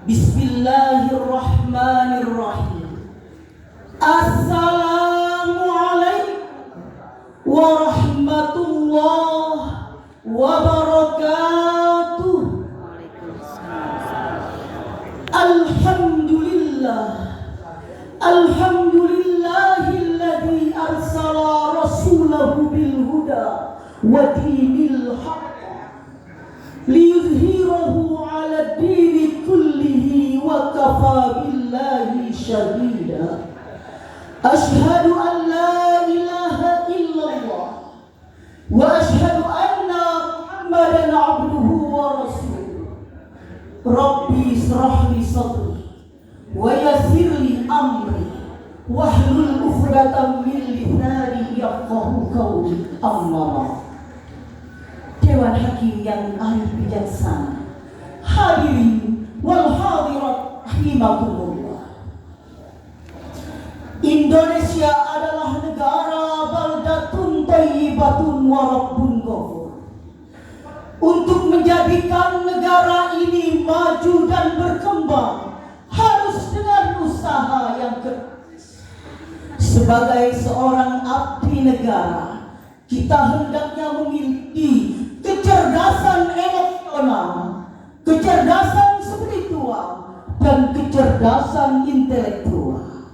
Bismillahirrahmanirrahim. Assalamualaikum warahmatullahi wabarakatuh. Alhamdulillah, alhamdulillahilladzi arsala rasulahu bil huda wa dinil haqq liyuzhirahu 'ala dini kullihi wa kafa billahi shahida. Ashhadu an la ilaha illallah wa ashhadu anna Muhammadan 'abduhu wa rasuluh. Rabbi israh li sadri wa yassir li amri wahlul 'uqdatam min lisani yafqahu qawli. Amma Dewan Hakim yang ahli bijaksana, hadirin wal hadirat rahimakumullah. Indonesia adalah negara baldatun thayyibatun wa rabbun ghafur. Untuk menjadikan negara ini maju dan berkembang harus dengan usaha yang keras. Sebagai seorang abdi negara, kita hendaknya memiliki kecerdasan emosional, kecerdasan spiritual, dan kecerdasan intelektual.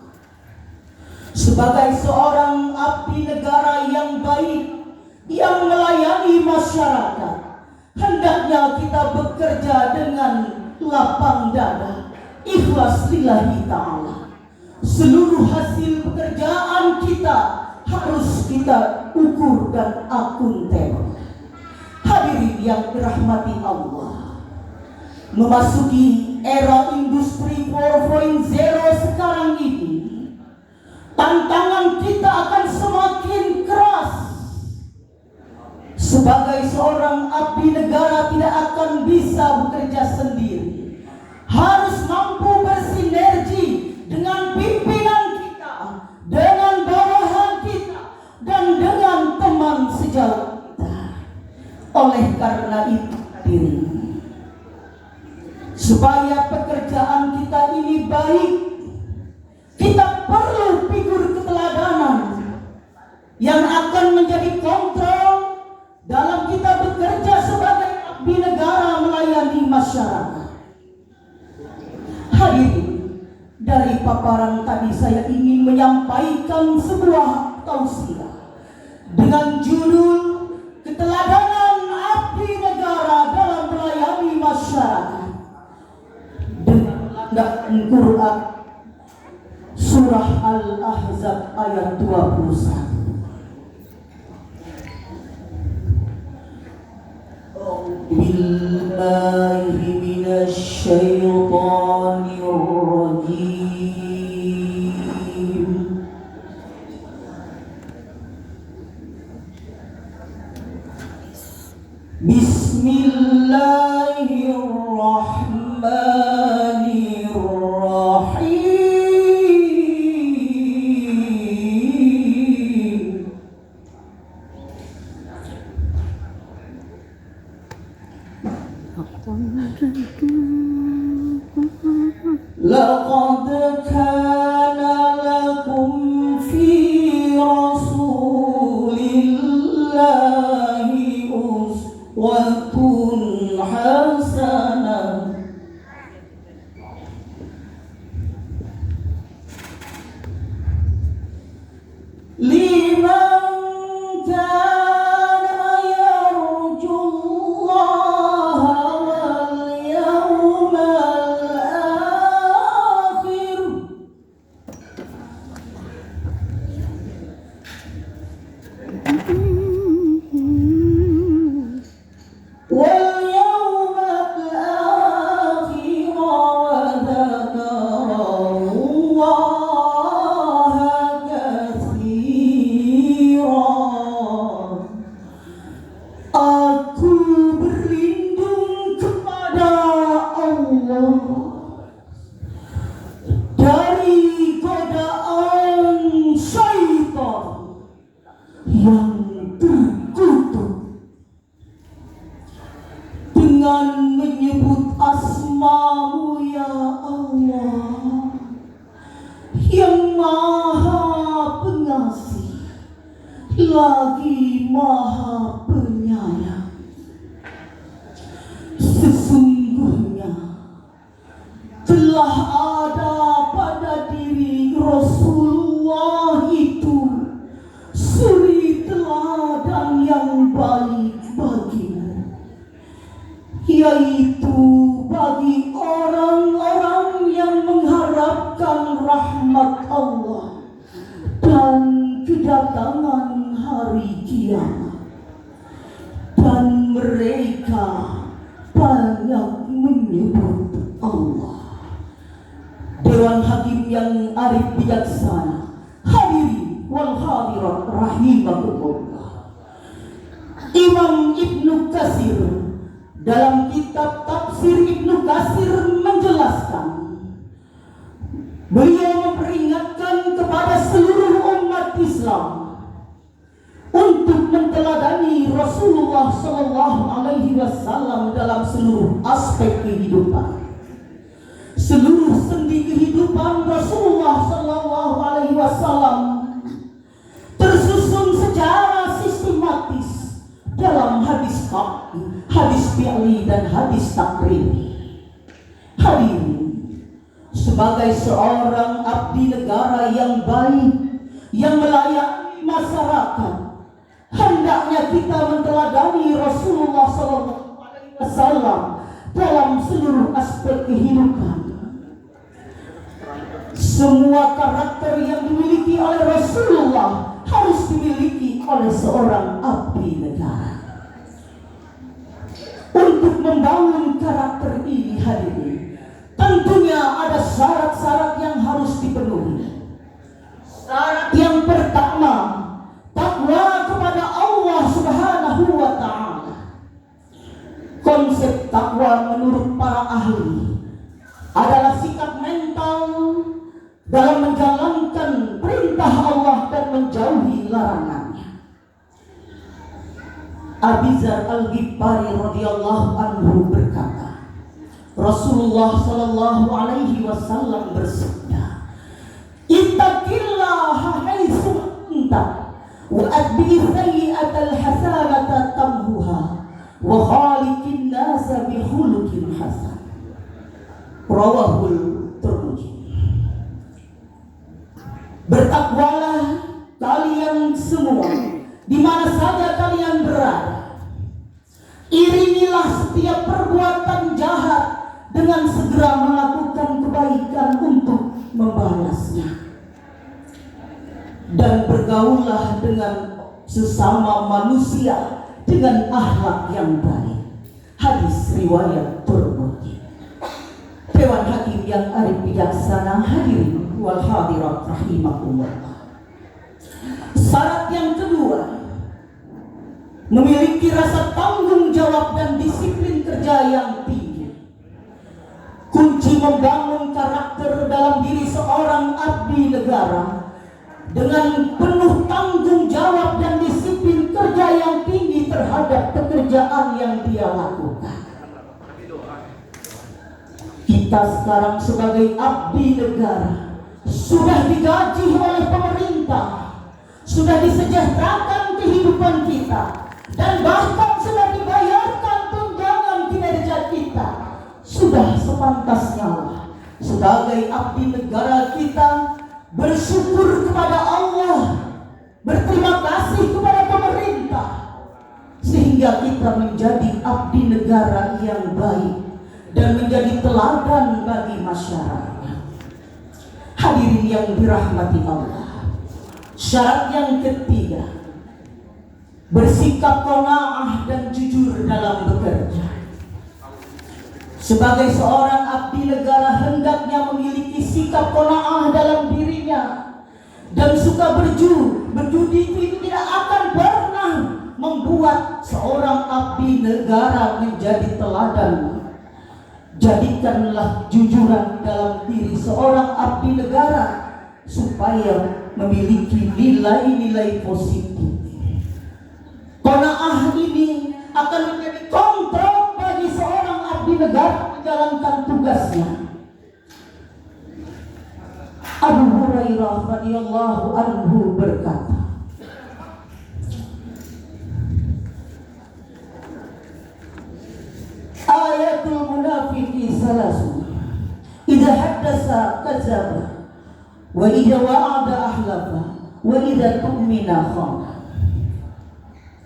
Sebagai seorang abdi negara yang baik, yang melayani masyarakat, hendaknya kita bekerja dengan lapang dada, ikhlas lillahi ta'ala. Seluruh hasil pekerjaan kita harus kita ukur dan akuntabel. Hadirin yang dirahmati Allah, memasuki era industri 4.0 sekarang ini, tantangan kita akan semakin keras. Sebagai seorang abdi negara tidak akan bisa bekerja sendiri, harus mampu bersinergi dengan pimpinan kita, dengan bawahan kita, dan dengan teman sejawat. Oleh karena itu, hadirin, supaya pekerjaan kita ini baik, kita perlu figur keteladanan yang akan menjadi kontrol dalam kita bekerja sebagai abdi negara melayani masyarakat. Hadirin, dari paparan tadi saya ingin menyampaikan sebuah tausiah dengan judul keteladanan abdi negara dalam melayani masyarakat, dengan landasan Quran surah Al-Ahzab ayat 21. Billahi minasy syaithanir rajim. Bismillahirrahmanirrahim. Laqad kana lakum fi rasulillahi uswatun hasanah liman kana yarjullaha wal yawmal akhir. Aku berlindung kepada Allah dari godaan syaitan yang terkutuk dengan menyebut asma-Mu ya lagi Maha Penyayang. Sesungguhnya telah ada pada diri Rasulullah itu suri teladan yang baik bagimu, yaitu bagi orang-orang yang mengharapkan rahmat Allah dan kedatangan hari kiamat, dan mereka banyak menyebut Allah. Dewan Hakim yang arif bijaksana, hadirin wal hadirat rahimakumullah. Imam Ibnu Katsir dalam kitab Tafsir Ibnu Katsir menjelaskan, beliau memperingatkan kepada seluruh umat Islam untuk menteladani Rasulullah Sallallahu Alaihi Wasallam dalam seluruh aspek kehidupan. Seluruh sendi kehidupan Rasulullah Sallallahu Alaihi Wasallam tersusun secara sistematis dalam hadis qat'i, hadis fi'li, dan hadis takriri. Hadirin, sebagai seorang abdi negara yang baik, yang melayani masyarakat, hendaknya kita menteladani Rasulullah SAW dalam seluruh aspek kehidupan. Semua karakter yang dimiliki oleh Rasulullah harus dimiliki oleh seorang abdi negara. Untuk membangun karakter ini, hadirin, tentunya ada syarat-syarat yang harus dipenuhi. Syarat yang pertama, takwa kepada Allah Subhanahu wa Ta'ala. Konsep takwa menurut para ahli adalah sikap mental dalam menjalankan perintah Allah dan menjauhi larangannya. Abu Dzar Al-Ghifari radhiyallahu anhu berkata, Rasulullah sallallahu alaihi wasallam bersabda, "Ittaqillaha haitsu anta wa atbi sayyi'atal hasanata tamhuha wa khaliqin nasa bi khuluqin hasan." Rawahul Tirmidzi. Bertakwalah kalian semua di mana saja kalian berada. Iringilah setiap perbuatan jahat dengan segera melakukan kebaikan untuk membalasnya. Dan bergaullah dengan sesama manusia dengan akhlak yang baik. Hadis riwayat Tirmidzi. Dewan Hakim yang arif bijaksana, hadirin wal hadirat rahimakumullah. Syarat yang kedua, memiliki rasa tanggung jawab dan disiplin kerja yang tinggi. Kunci membangun karakter dalam diri seorang abdi negara dengan penuh tanggung jawab dan disiplin kerja yang tinggi terhadap pekerjaan yang dia lakukan. Kita sekarang sebagai abdi negara sudah digaji oleh pemerintah, sudah disejahterakan kehidupan kita, dan bahkan sudah dibayarkan tunjangan kinerja kita. Sudah sepantasnya sebagai abdi negara kita bersyukur kepada Allah, berterima kasih kepada pemerintah, sehingga kita menjadi abdi negara yang baik dan menjadi teladan bagi masyarakat. Hadirin yang dirahmati Allah, syarat yang ketiga, bersikap qanaah dan jujur dalam bekerja. Sebagai seorang abdi negara hendaknya memiliki sikap qanaah dalam dirinya dan suka berjudi itu tidak akan pernah membuat seorang abdi negara menjadi teladan. Jadikanlah jujuran dalam diri seorang abdi negara supaya memiliki nilai-nilai positif. Qanaah ini akan menjadi kontrol bagi seorang abdi negara menjalankan tugasnya. Abu Hurairah radhiyallahu anhu berkata, ayatul munafiqi salasun. Idza haddasa kadzaba wa idza wa'ada ahlafa wa idza tu'mina khana.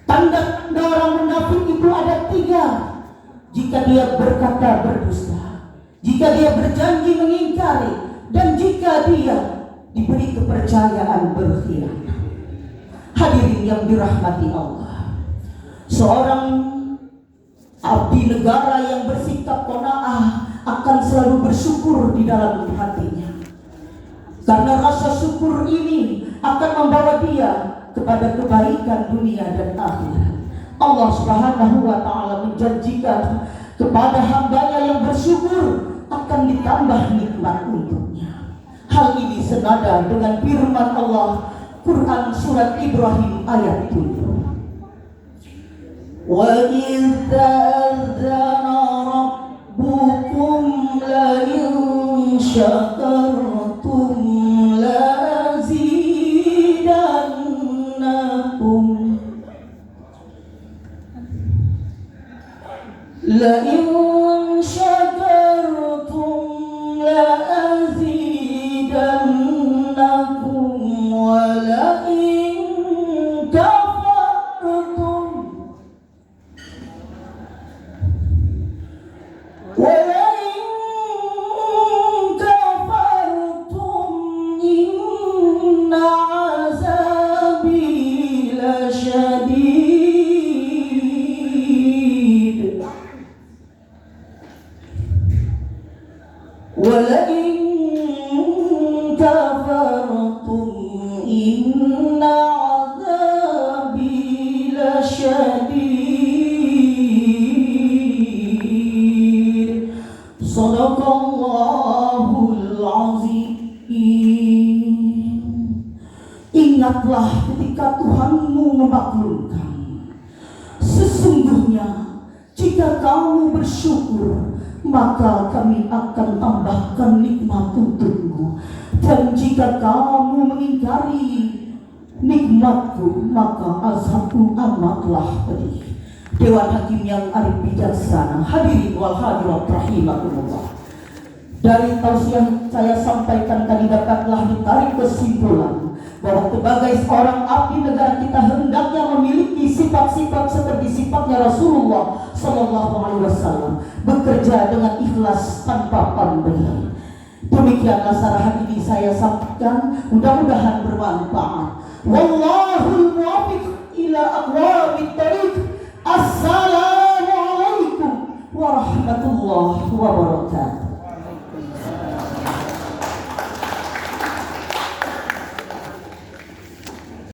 Tanda-tanda orang munafik itu ada 3. Jika dia berkata berdusta, jika dia berjanji mengingkari, dan jika dia diberi kepercayaan berkhianat. Hadirin yang dirahmati Allah, seorang abdi negara yang bersikap qanaah akan selalu bersyukur di dalam hatinya, karena rasa syukur ini akan membawa dia kepada kebaikan dunia dan akhirat. Allah Subhanahu wa ta'ala menjanjikan kepada hambanya yang bersyukur akan ditambah nikmat untuknya. Hal ini senada dengan firman Allah Quran surat Ibrahim ayat 7. Wa idz ta'adzana rabbukum la in syakartum la azidannakum la in syakartum la azidannakum wa la in kafartum wa la in kafartum inna azabi lasyadid wa la in kafartum inna azabi lasyadid. Shadaqallahul azim. Ingatlah ketika Tuhanmu memaklumkan, sesungguhnya jika kamu bersyukur maka kami akan tambahkan nikmat untukmu, dan jika kamu mengingkari nikmatku maka azabku amatlah pedih. Dewan Hakim yang arif bijaksana, hadirin wal hadirat rahimakumullah. Dari tausiah saya sampaikan tadi dapatlah ditarik kesimpulan bahwa sebagai seorang abdi negara kita hendaknya memiliki sifat-sifat seperti sifatnya Rasulullah Sallallahu Alaihi Wasallam, bekerja dengan ikhlas tanpa pamrih. Demikianlah sarahan ini saya sampaikan, mudah-mudahan bermanfaat. Wallahul muwaffiq ila aqwamit thariq. Assalamualaikum warahmatullahi wabarakatuh.